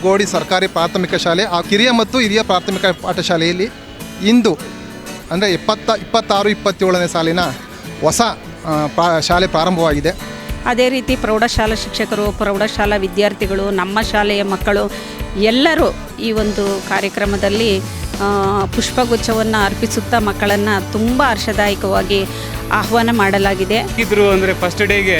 ಗೋಡಿ ಸರ್ಕಾರಿ ಪ್ರಾಥಮಿಕ ಶಾಲೆ ಆ ಕಿರಿಯ ಮತ್ತು ಹಿರಿಯ ಪ್ರಾಥಮಿಕ ಪಾಠಶಾಲೆಯಲ್ಲಿ ಇಂದು ಅಂದರೆ 26-27ನೇ ಸಾಲಿನ ಹೊಸ ಶಾಲೆ ಪ್ರಾರಂಭವಾಗಿದೆ. ಅದೇ ರೀತಿ ಪ್ರೌಢಶಾಲಾ ಶಿಕ್ಷಕರು, ಪ್ರೌಢಶಾಲಾ ವಿದ್ಯಾರ್ಥಿಗಳು, ನಮ್ಮ ಶಾಲೆಯ ಮಕ್ಕಳು ಎಲ್ಲರೂ ಈ ಒಂದು ಕಾರ್ಯಕ್ರಮದಲ್ಲಿ ಪುಷ್ಪಗುಚ್ಛವನ್ನು ಅರ್ಪಿಸುತ್ತಾ ಮಕ್ಕಳನ್ನು ತುಂಬ ಹರ್ಷದಾಯಕವಾಗಿ ಆಹ್ವಾನ ಮಾಡಲಾಗಿದೆ. ಇದ್ರು ಅಂದರೆ ಫಸ್ಟ್ ಡೇಗೆ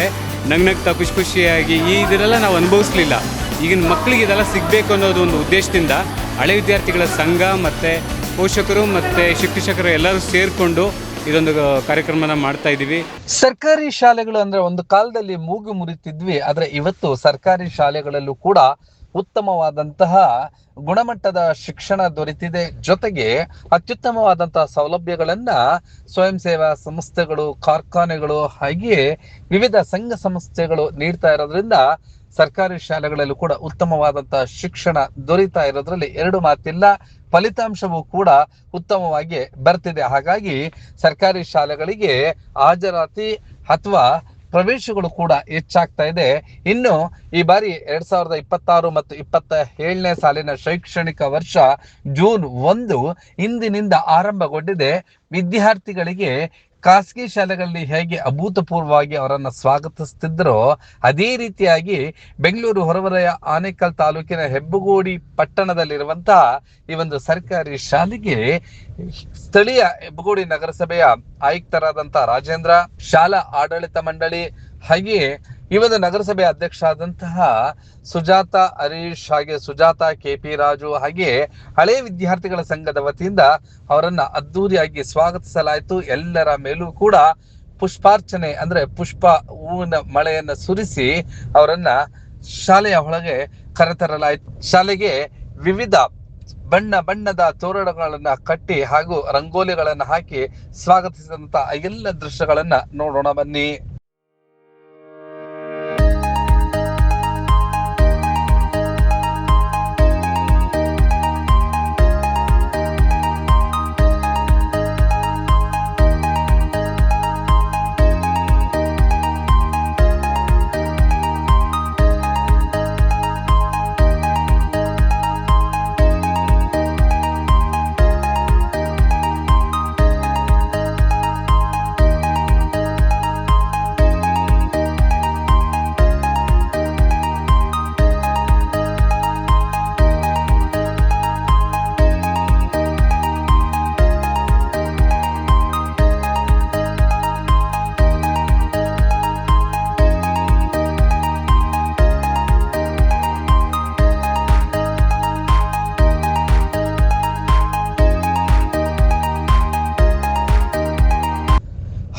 ನಗ್ನಗ್ತಾ ಖುಷಿಯಾಗಿ ಇದೆಲ್ಲ ನಾವು ಅನುಭವಿಸಲಿಲ್ಲ. ಈಗಿನ ಮಕ್ಕಳಿಗೆ ಇದೆಲ್ಲ ಸಿಗಬೇಕು ಅನ್ನೋದು ಒಂದು ಉದ್ದೇಶದಿಂದ ಹಳೆ ವಿದ್ಯಾರ್ಥಿಗಳ ಸಂಘ ಮತ್ತು ಪೋಷಕರು ಮತ್ತು ಶಿಕ್ಷಕರು ಎಲ್ಲರೂ ಸೇರಿಕೊಂಡು ಇದೊಂದು ಕಾರ್ಯಕ್ರಮನ ಮಾಡ್ತಾ ಇದ್ದೀವಿ. ಸರ್ಕಾರಿ ಶಾಲೆಗಳು ಅಂದ್ರೆ ಒಂದು ಕಾಲದಲ್ಲಿ ಮೂಗು ಮುರಿತಿದ್ವಿ, ಆದ್ರೆ ಇವತ್ತು ಸರ್ಕಾರಿ ಶಾಲೆಗಳಲ್ಲೂ ಕೂಡ ಉತ್ತಮವಾದಂತಹ ಗುಣಮಟ್ಟದ ಶಿಕ್ಷಣ ದೊರೆತಿದೆ. ಜೊತೆಗೆ ಅತ್ಯುತ್ತಮವಾದಂತಹ ಸೌಲಭ್ಯಗಳನ್ನ ಸ್ವಯಂ ಸೇವಾ ಸಂಸ್ಥೆಗಳು, ಕಾರ್ಖಾನೆಗಳು ಹಾಗೆಯೇ ವಿವಿಧ ಸಂಘ ಸಂಸ್ಥೆಗಳು ನೀಡ್ತಾ ಇರೋದ್ರಿಂದ ಸರ್ಕಾರಿ ಶಾಲೆಗಳಲ್ಲೂ ಕೂಡ ಉತ್ತಮವಾದಂತಹ ಶಿಕ್ಷಣ ದೊರೀತಾ ಇರೋದ್ರಲ್ಲಿ ಎರಡು ಮಾತಿಲ್ಲ. ಫಲಿತಾಂಶವೂ ಕೂಡ ಉತ್ತಮವಾಗಿ ಬರ್ತಿದೆ. ಹಾಗಾಗಿ ಸರ್ಕಾರಿ ಶಾಲೆಗಳಿಗೆ ಹಾಜರಾತಿ ಅಥವಾ ಪ್ರವೇಶಗಳು ಕೂಡ ಹೆಚ್ಚಾಗ್ತಾ ಇದೆ. ಇನ್ನು ಈ ಬಾರಿ 2026 ಮತ್ತು 27ನೇ ಸಾಲಿನ ಶೈಕ್ಷಣಿಕ ವರ್ಷ ಜೂನ್ 1 ಇಂದಿನಿಂದ ಆರಂಭಗೊಂಡಿದೆ. ವಿದ್ಯಾರ್ಥಿಗಳಿಗೆ ಖಾಸಗಿ ಶಾಲೆಗಳಲ್ಲಿ ಹೇಗೆ ಅಭೂತಪೂರ್ವವಾಗಿ ಅವರನ್ನು ಸ್ವಾಗತಿಸುತ್ತಿದ್ದರೋ ಅದೇ ರೀತಿಯಾಗಿ ಬೆಂಗಳೂರು ಹೊರವಲಯ ಆನೇಕಲ್ ತಾಲೂಕಿನ ಹೆಬ್ಬಗೋಡಿ ಪಟ್ಟಣದಲ್ಲಿರುವಂತಹ ಈ ಒಂದು ಸರ್ಕಾರಿ ಶಾಲೆಗೆ ಸ್ಥಳೀಯ ಹೆಬ್ಬಗೋಡಿ ನಗರಸಭೆಯ ಆಯುಕ್ತರಾದಂತಹ ರಾಜೇಂದ್ರ, ಶಾಲಾ ಆಡಳಿತ ಮಂಡಳಿ ಹಾಗೆಯೇ ಈ ಒಂದು ನಗರಸಭೆ ಅಧ್ಯಕ್ಷ ಆದಂತಹ ಸುಜಾತ ಹರೀಶ್ ಹಾಗೆ ಸುಜಾತ KP ರಾಜು ಹಾಗೆ ಹಳೆ ವಿದ್ಯಾರ್ಥಿಗಳ ಸಂಘದ ವತಿಯಿಂದ ಅವರನ್ನ ಅದ್ದೂರಿಯಾಗಿ ಸ್ವಾಗತಿಸಲಾಯಿತು. ಎಲ್ಲರ ಮೇಲೂ ಕೂಡ ಪುಷ್ಪಾರ್ಚನೆ ಅಂದ್ರೆ ಪುಷ್ಪ ಹೂವಿನ ಮಳೆಯನ್ನ ಸುರಿಸಿ ಅವರನ್ನ ಶಾಲೆಯ ಒಳಗೆ ಕರೆತರಲಾಯಿತು. ಶಾಲೆಗೆ ವಿವಿಧ ಬಣ್ಣದ ತೋರಣಗಳನ್ನ ಕಟ್ಟಿ ಹಾಗೂ ರಂಗೋಲಿಗಳನ್ನ ಹಾಕಿ ಸ್ವಾಗತಿಸಿದಂತ ಎಲ್ಲ ದೃಶ್ಯಗಳನ್ನ ನೋಡೋಣ ಬನ್ನಿ.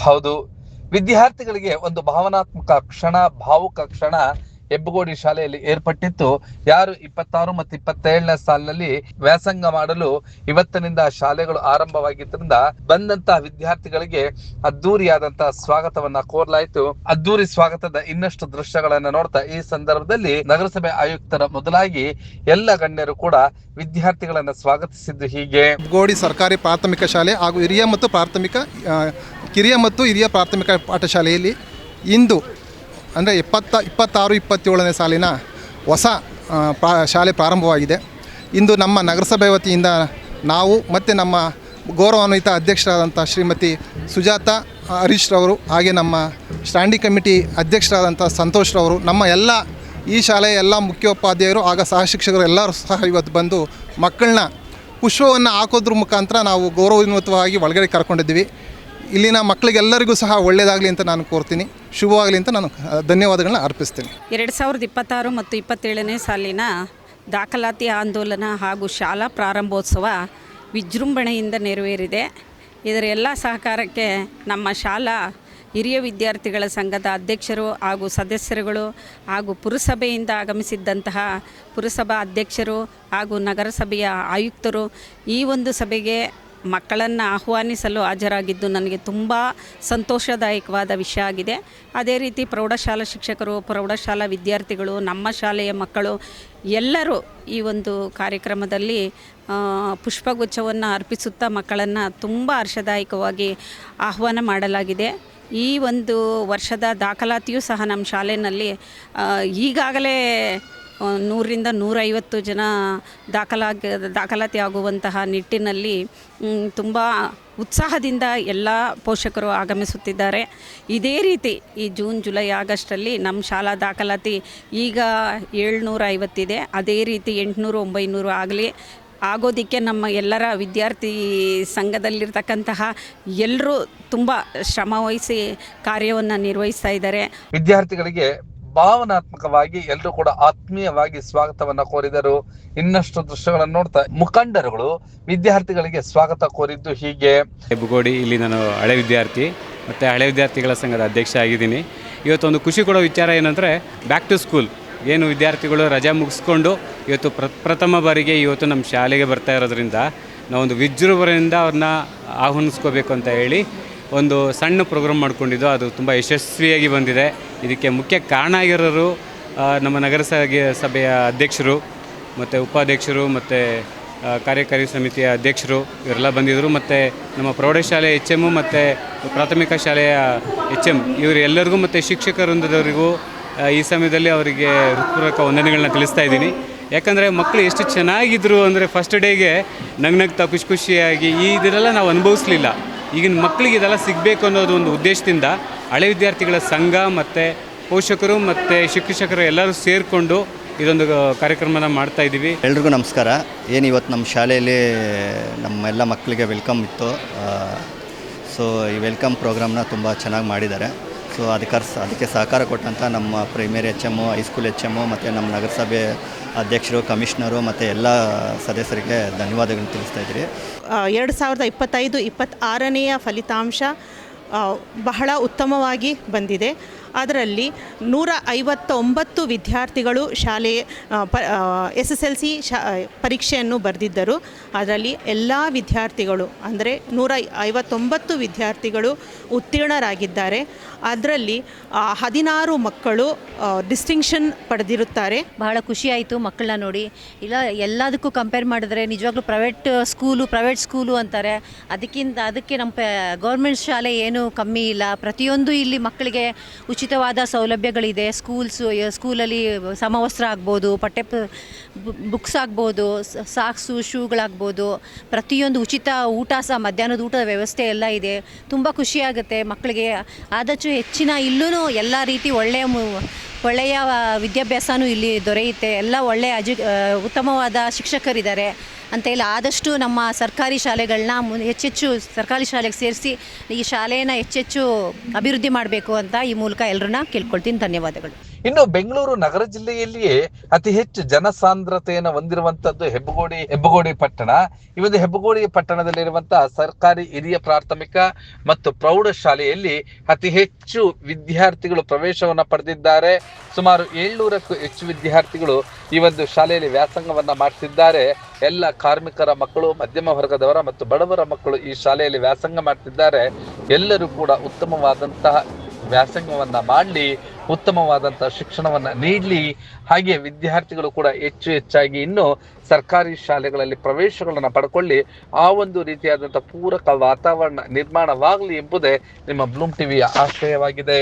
ಹೌದು, ವಿದ್ಯಾರ್ಥಿಗಳಿಗೆ ಒಂದು ಭಾವನಾತ್ಮಕ ಕ್ಷಣ, ಭಾವುಕ ಕ್ಷಣ ಹೆಬ್ಬಗೋಡಿ ಶಾಲೆಯಲ್ಲಿ ಏರ್ಪಟ್ಟಿತ್ತು. ಯಾರು 26 ಮತ್ತು 27ನೇ ಸಾಲಿನಲ್ಲಿ ವ್ಯಾಸಂಗ ಮಾಡಲು ಇವತ್ತಿನಿಂದ ಶಾಲೆಗಳು ಆರಂಭವಾಗಿದ್ದರಿಂದ ಬಂದಂತಹ ವಿದ್ಯಾರ್ಥಿಗಳಿಗೆ ಅದ್ದೂರಿಯಾದಂತಹ ಸ್ವಾಗತವನ್ನ ಕೋರಲಾಯಿತು. ಅದ್ದೂರಿ ಸ್ವಾಗತದ ಇನ್ನಷ್ಟು ದೃಶ್ಯಗಳನ್ನ ನೋಡ್ತಾ ಈ ಸಂದರ್ಭದಲ್ಲಿ ನಗರಸಭೆ ಆಯುಕ್ತರ ಮೊದಲಾಗಿ ಎಲ್ಲ ಗಣ್ಯರು ಕೂಡ ವಿದ್ಯಾರ್ಥಿಗಳನ್ನ ಸ್ವಾಗತಿಸಿದ್ದು ಹೀಗೆ. ಗೋಡಿ ಸರ್ಕಾರಿ ಪ್ರಾಥಮಿಕ ಶಾಲೆ ಹಾಗೂ ಕಿರಿಯ ಮತ್ತು ಹಿರಿಯ ಪ್ರಾಥಮಿಕ ಪಾಠಶಾಲೆಯಲ್ಲಿ ಇಂದು ಅಂದರೆ 26-27ನೇ ಸಾಲಿನ ಹೊಸ ಶಾಲೆ ಪ್ರಾರಂಭವಾಗಿದೆ. ಇಂದು ನಮ್ಮ ನಗರಸಭೆ ವತಿಯಿಂದ ನಾವು ಮತ್ತು ನಮ್ಮ ಗೌರವಾನ್ವಿತ ಅಧ್ಯಕ್ಷರಾದಂಥ ಶ್ರೀಮತಿ ಸುಜಾತ ಹರೀಶ್ ರವರು ಹಾಗೆ ನಮ್ಮ ಸ್ಟ್ಯಾಂಡಿಂಗ್ ಕಮಿಟಿ ಅಧ್ಯಕ್ಷರಾದಂಥ ಸಂತೋಷ್ ರವರು, ನಮ್ಮ ಎಲ್ಲ ಈ ಶಾಲೆಯ ಎಲ್ಲ ಮುಖ್ಯೋಪಾಧ್ಯಾಯರು ಆಗ ಸಹ ಶಿಕ್ಷಕರು ಎಲ್ಲರೂ ಸಹ ಇವತ್ತು ಬಂದು ಮಕ್ಕಳನ್ನ ಪುಷ್ಪವನ್ನು ಹಾಕೋದ್ರ ಮುಖಾಂತರ ನಾವು ಗೌರವಯುತವಾಗಿ ಒಳಗಡೆ ಕರ್ಕೊಂಡಿದ್ದೀವಿ. ಇಲ್ಲಿನ ಮಕ್ಕಳಿಗೆಲ್ಲರಿಗೂ ಸಹ ಒಳ್ಳೆಯದಾಗಲಿ ಅಂತ ನಾನು ಕೋರ್ತೀನಿ, ಶುಭವಾಗಲಿ ಅಂತ ನಾನು ಧನ್ಯವಾದಗಳನ್ನ ಅರ್ಪಿಸ್ತೀನಿ. 2026 ಮತ್ತು 27ನೇ ಸಾಲಿನ ದಾಖಲಾತಿ ಆಂದೋಲನ ಹಾಗೂ ಶಾಲಾ ಪ್ರಾರಂಭೋತ್ಸವ ವಿಜೃಂಭಣೆಯಿಂದ ನೆರವೇರಿದೆ. ಇದರ ಎಲ್ಲ ಸಹಕಾರಕ್ಕೆ ನಮ್ಮ ಶಾಲಾ ಹಿರಿಯ ವಿದ್ಯಾರ್ಥಿಗಳ ಸಂಘದ ಅಧ್ಯಕ್ಷರು ಹಾಗೂ ಸದಸ್ಯರುಗಳು ಹಾಗೂ ಪುರಸಭೆಯಿಂದ ಆಗಮಿಸಿದ್ದಂತಹ ಪುರಸಭಾ ಅಧ್ಯಕ್ಷರು ಹಾಗೂ ನಗರಸಭೆಯ ಆಯುಕ್ತರು ಈ ಒಂದು ಸಭೆಗೆ ಮಕ್ಕಳನ್ನು ಆಹ್ವಾನಿಸಲು ಹಾಜರಾಗಿದ್ದು ನನಗೆ ತುಂಬ ಸಂತೋಷದಾಯಕವಾದ ವಿಷಯ ಆಗಿದೆ. ಅದೇ ರೀತಿ ಪ್ರೌಢಶಾಲಾ ಶಿಕ್ಷಕರು, ಪ್ರೌಢಶಾಲಾ ವಿದ್ಯಾರ್ಥಿಗಳು, ನಮ್ಮ ಶಾಲೆಯ ಮಕ್ಕಳು ಎಲ್ಲರೂ ಈ ಒಂದು ಕಾರ್ಯಕ್ರಮದಲ್ಲಿ ಪುಷ್ಪಗುಚ್ಛವನ್ನು ಅರ್ಪಿಸುತ್ತಾ ಮಕ್ಕಳನ್ನು ತುಂಬ ಹರ್ಷದಾಯಕವಾಗಿ ಆಹ್ವಾನ ಮಾಡಲಾಗಿದೆ. ಈ ಒಂದು ವರ್ಷದ ದಾಖಲಾತಿಯೂ ಸಹ ನಮ್ಮ ಶಾಲೆಯಲ್ಲಿ ಈಗಾಗಲೇ 100ರಿಂದ 150 ಜನ ದಾಖಲಾತಿ ಆಗುವಂತಹ ನಿಟ್ಟಿನಲ್ಲಿ ತುಂಬ ಉತ್ಸಾಹದಿಂದ ಎಲ್ಲ ಪೋಷಕರು ಆಗಮಿಸುತ್ತಿದ್ದಾರೆ. ಇದೇ ರೀತಿ ಈ ಜೂನ್, ಜುಲೈ, ಆಗಸ್ಟಲ್ಲಿ ನಮ್ಮ ಶಾಲಾ ದಾಖಲಾತಿ ಈಗ 750 ಇದೆ. ಅದೇ ರೀತಿ 800, 900 ಆಗೋದಕ್ಕೆ ನಮ್ಮ ಎಲ್ಲರ ವಿದ್ಯಾರ್ಥಿ ಸಂಘದಲ್ಲಿರ್ತಕ್ಕಂತಹ ಎಲ್ಲರೂ ತುಂಬ ಶ್ರಮವಹಿಸಿ ಕಾರ್ಯವನ್ನು ನಿರ್ವಹಿಸ್ತಾ ಇದ್ದಾರೆ. ವಿದ್ಯಾರ್ಥಿಗಳಿಗೆ ಭಾವನಾತ್ಮಕವಾಗಿ ಎಲ್ಲರೂ ಕೂಡ ಆತ್ಮೀಯವಾಗಿ ಸ್ವಾಗತವನ್ನ ಕೋರಿದರು. ಇನ್ನಷ್ಟು ದೃಶ್ಯಗಳನ್ನು ನೋಡ್ತಾ ಮುಖಂಡರುಗಳು ವಿದ್ಯಾರ್ಥಿಗಳಿಗೆ ಸ್ವಾಗತ ಕೋರಿದ್ದು ಹೀಗೆ. ಹೆಬ್ಬಗೋಡಿ, ಇಲ್ಲಿ ನಾನು ಹಳೆ ವಿದ್ಯಾರ್ಥಿ ಮತ್ತು ಹಳೆ ವಿದ್ಯಾರ್ಥಿಗಳ ಸಂಘದ ಅಧ್ಯಕ್ಷ ಆಗಿದ್ದೀನಿ. ಇವತ್ತೊಂದು ಖುಷಿ ಕೊಡೋ ವಿಚಾರ ಏನಂದರೆ ಬ್ಯಾಕ್ ಟು ಸ್ಕೂಲ್. ಏನು ವಿದ್ಯಾರ್ಥಿಗಳು ರಜೆ ಮುಗಿಸ್ಕೊಂಡು ಇವತ್ತು ಪ್ರಥಮ ಬಾರಿಗೆ ಇವತ್ತು ನಮ್ಮ ಶಾಲೆಗೆ ಬರ್ತಾ ಇರೋದ್ರಿಂದ ನಾವೊಂದು ವಿಜೃಂಭಣೆಯಿಂದ ಅವ್ರನ್ನ ಆಹ್ವಾನಿಸ್ಕೋಬೇಕು ಅಂತ ಹೇಳಿ ಒಂದು ಸಣ್ಣ ಪ್ರೋಗ್ರಾಮ್ ಮಾಡ್ಕೊಂಡಿದ್ದು. ಅದು ತುಂಬ ಯಶಸ್ವಿಯಾಗಿ ಬಂದಿದೆ. ಇದಕ್ಕೆ ಮುಖ್ಯ ಕಾರಣ ಆಗಿರೋರು ನಮ್ಮ ನಗರಸಭೆಯ ಅಧ್ಯಕ್ಷರು ಮತ್ತು ಉಪಾಧ್ಯಕ್ಷರು ಮತ್ತು ಕಾರ್ಯಕಾರಿ ಸಮಿತಿಯ ಅಧ್ಯಕ್ಷರು ಇವರೆಲ್ಲ ಬಂದಿದ್ದರು. ಮತ್ತು ನಮ್ಮ ಪ್ರೌಢಶಾಲೆ HM ಮತ್ತು ಪ್ರಾಥಮಿಕ ಶಾಲೆಯ HM ಇವರೆಲ್ಲರಿಗೂ ಮತ್ತು ಶಿಕ್ಷಕ ವೃಂದದವರಿಗೂ ಈ ಸಮಯದಲ್ಲಿ ಅವರಿಗೆ ಹೃತ್ಪೂರ್ವಕ ವಂದನೆಗಳನ್ನ ತಿಳಿಸ್ತಾ ಇದ್ದೀನಿ. ಯಾಕಂದರೆ ಮಕ್ಕಳು ಎಷ್ಟು ಚೆನ್ನಾಗಿದ್ದರು ಅಂದರೆ ಫಸ್ಟ್ ಡೇಗೆ ನಗ್ನಗ್ತಾ ಖುಷಿಯಾಗಿ ಇದೆಲ್ಲ ನಾವು ಅನುಭವಿಸಲಿಲ್ಲ. ಈಗಿನ ಮಕ್ಕಳಿಗೆ ಇದೆಲ್ಲ ಸಿಗಬೇಕು ಅನ್ನೋದು ಒಂದು ಉದ್ದೇಶದಿಂದ ಹಳೆ ವಿದ್ಯಾರ್ಥಿಗಳ ಸಂಘ ಮತ್ತು ಪೋಷಕರು ಮತ್ತು ಶಿಕ್ಷಕರು ಎಲ್ಲರೂ ಸೇರಿಕೊಂಡು ಇದೊಂದು ಕಾರ್ಯಕ್ರಮನ ಮಾಡ್ತಾ ಇದ್ದೀವಿ. ಎಲ್ರಿಗೂ ನಮಸ್ಕಾರ. ಏನು ಇವತ್ತು ನಮ್ಮ ಶಾಲೆಯಲ್ಲಿ ನಮ್ಮೆಲ್ಲ ಮಕ್ಕಳಿಗೆ ವೆಲ್ಕಮ್ ಇತ್ತು. ಸೊ ಈ ವೆಲ್ಕಮ್ ಪ್ರೋಗ್ರಾಮ್ನ ತುಂಬ ಚೆನ್ನಾಗಿ ಮಾಡಿದ್ದಾರೆ. ಸೊ ಅದಕ್ಕೆ ಸಹಕಾರ ಕೊಟ್ಟಂಥ ನಮ್ಮ ಪ್ರೈಮರಿ HM, ಹೈಸ್ಕೂಲ್ HM ಮತ್ತು ನಮ್ಮ ನಗರಸಭೆ ಅಧ್ಯಕ್ಷರು, ಕಮಿಷನರು ಮತ್ತು ಎಲ್ಲ ಸದಸ್ಯರಿಗೆ ಧನ್ಯವಾದಗಳನ್ನು ತಿಳಿಸ್ತಾ ಇದ್ದೀರಿ. 2025-26ನೇ ಫಲಿತಾಂಶ ಬಹಳ ಉತ್ತಮವಾಗಿ ಬಂದಿದೆ. ಅದರಲ್ಲಿ 159 ವಿದ್ಯಾರ್ಥಿಗಳು ಶಾಲೆ SSLC ಪರೀಕ್ಷೆಯನ್ನು ಬರೆದಿದ್ದರು. ಅದರಲ್ಲಿ ಎಲ್ಲ ವಿದ್ಯಾರ್ಥಿಗಳು ಅಂದರೆ 159 ವಿದ್ಯಾರ್ಥಿಗಳು ಉತ್ತೀರ್ಣರಾಗಿದ್ದಾರೆ. ಅದರಲ್ಲಿ 16 ಮಕ್ಕಳು ಡಿಸ್ಟಿಂಕ್ಷನ್ ಪಡೆದಿರುತ್ತಾರೆ. ಬಹಳ ಖುಷಿಯಾಯಿತು ಮಕ್ಕಳನ್ನ ನೋಡಿ. ಇಲ್ಲ ಎಲ್ಲದಕ್ಕೂ ಕಂಪೇರ್ ಮಾಡಿದ್ರೆ ನಿಜವಾಗ್ಲೂ ಪ್ರೈವೇಟ್ ಸ್ಕೂಲು ಅಂತಾರೆ. ಅದಕ್ಕೆ ನಮ್ಮ ಗೌರ್ಮೆಂಟ್ ಶಾಲೆ ಏನು ಕಮ್ಮಿ ಇಲ್ಲ. ಪ್ರತಿಯೊಂದು ಇಲ್ಲಿ ಮಕ್ಕಳಿಗೆ ಉಚಿತವಾದ ಸೌಲಭ್ಯಗಳಿದೆ. ಸ್ಕೂಲಲ್ಲಿ ಸಮವಸ್ತ್ರ ಆಗ್ಬೋದು, ಬುಕ್ಸ್ ಆಗ್ಬೋದು, ಸಾಕ್ಸು, ಶೂಗಳಾಗ್ಬೋದು, ಪ್ರತಿಯೊಂದು ಉಚಿತ ಊಟ ಸಹ, ಮಧ್ಯಾಹ್ನದ ಊಟದ ವ್ಯವಸ್ಥೆ ಎಲ್ಲ ಇದೆ. ತುಂಬ ಖುಷಿಯಾಗುತ್ತೆ ಮಕ್ಕಳಿಗೆ. ಆದಷ್ಟು ಹೆಚ್ಚಿನ ಇಲ್ಲೂ ಎಲ್ಲ ರೀತಿ ಒಳ್ಳೆಯ ವಿದ್ಯಾಭ್ಯಾಸನೂ ಇಲ್ಲಿ ದೊರೆಯುತ್ತೆ. ಎಲ್ಲ ಉತ್ತಮವಾದ ಶಿಕ್ಷಕರಿದ್ದಾರೆ ಅಂತ ಹೇಳಿ ಆದಷ್ಟು ನಮ್ಮ ಸರ್ಕಾರಿ ಶಾಲೆಗಳನ್ನ ಹೆಚ್ಚೆಚ್ಚು ಸರ್ಕಾರಿ ಶಾಲೆಗೆ ಸೇರಿಸಿ ಈ ಶಾಲೆಯನ್ನು ಹೆಚ್ಚೆಚ್ಚು ಅಭಿವೃದ್ಧಿ ಮಾಡಬೇಕು ಅಂತ ಈ ಮೂಲಕ ಎಲ್ಲರನ್ನ ಕೇಳ್ಕೊಳ್ತೀನಿ. ಧನ್ಯವಾದಗಳು. ಇನ್ನು ಬೆಂಗಳೂರು ನಗರ ಜಿಲ್ಲೆಯಲ್ಲಿಯೇ ಅತಿ ಹೆಚ್ಚು ಜನಸಾಂದ್ರತೆಯನ್ನು ಹೊಂದಿರುವಂತದ್ದು ಹೆಬ್ಬಗೋಡಿ ಪಟ್ಟಣ. ಈ ಒಂದು ಹೆಬ್ಬಗೋಡಿ ಪಟ್ಟಣದಲ್ಲಿರುವಂತಹ ಸರ್ಕಾರಿ ಹಿರಿಯ ಪ್ರಾಥಮಿಕ ಮತ್ತು ಪ್ರೌಢಶಾಲೆಯಲ್ಲಿ ಅತಿ ಹೆಚ್ಚು ವಿದ್ಯಾರ್ಥಿಗಳು ಪ್ರವೇಶವನ್ನ ಪಡೆದಿದ್ದಾರೆ. ಸುಮಾರು 700ಕ್ಕೂ ಹೆಚ್ಚು ವಿದ್ಯಾರ್ಥಿಗಳು ಈ ಒಂದು ಶಾಲೆಯಲ್ಲಿ ವ್ಯಾಸಂಗವನ್ನ ಮಾಡ್ತಿದ್ದಾರೆ. ಎಲ್ಲ ಕಾರ್ಮಿಕರ ಮಕ್ಕಳು, ಮಧ್ಯಮ ವರ್ಗದವರ ಮತ್ತು ಬಡವರ ಮಕ್ಕಳು ಈ ಶಾಲೆಯಲ್ಲಿ ವ್ಯಾಸಂಗ ಮಾಡ್ತಿದ್ದಾರೆ. ಎಲ್ಲರೂ ಕೂಡ ಉತ್ತಮವಾದಂತಹ ವ್ಯಾಸಂಗವನ್ನ ಮಾಡಲಿ, ಉತ್ತಮವಾದಂತಹ ಶಿಕ್ಷಣವನ್ನ ನೀಡಲಿ. ಹಾಗೆ ವಿದ್ಯಾರ್ಥಿಗಳು ಕೂಡ ಹೆಚ್ಚಾಗಿ ಇನ್ನು ಸರ್ಕಾರಿ ಶಾಲೆಗಳಲ್ಲಿ ಪ್ರವೇಶಗಳನ್ನು ಪಡ್ಕೊಳ್ಳಿ. ಆ ಒಂದು ರೀತಿಯಾದಂತಹ ಪೂರಕ ವಾತಾವರಣ ನಿರ್ಮಾಣವಾಗಲಿ ಎಂಬುದೇ ನಿಮ್ಮ ಬ್ಲೂಮ್ ಟಿವಿಯ ಆಶಯವಾಗಿದೆ.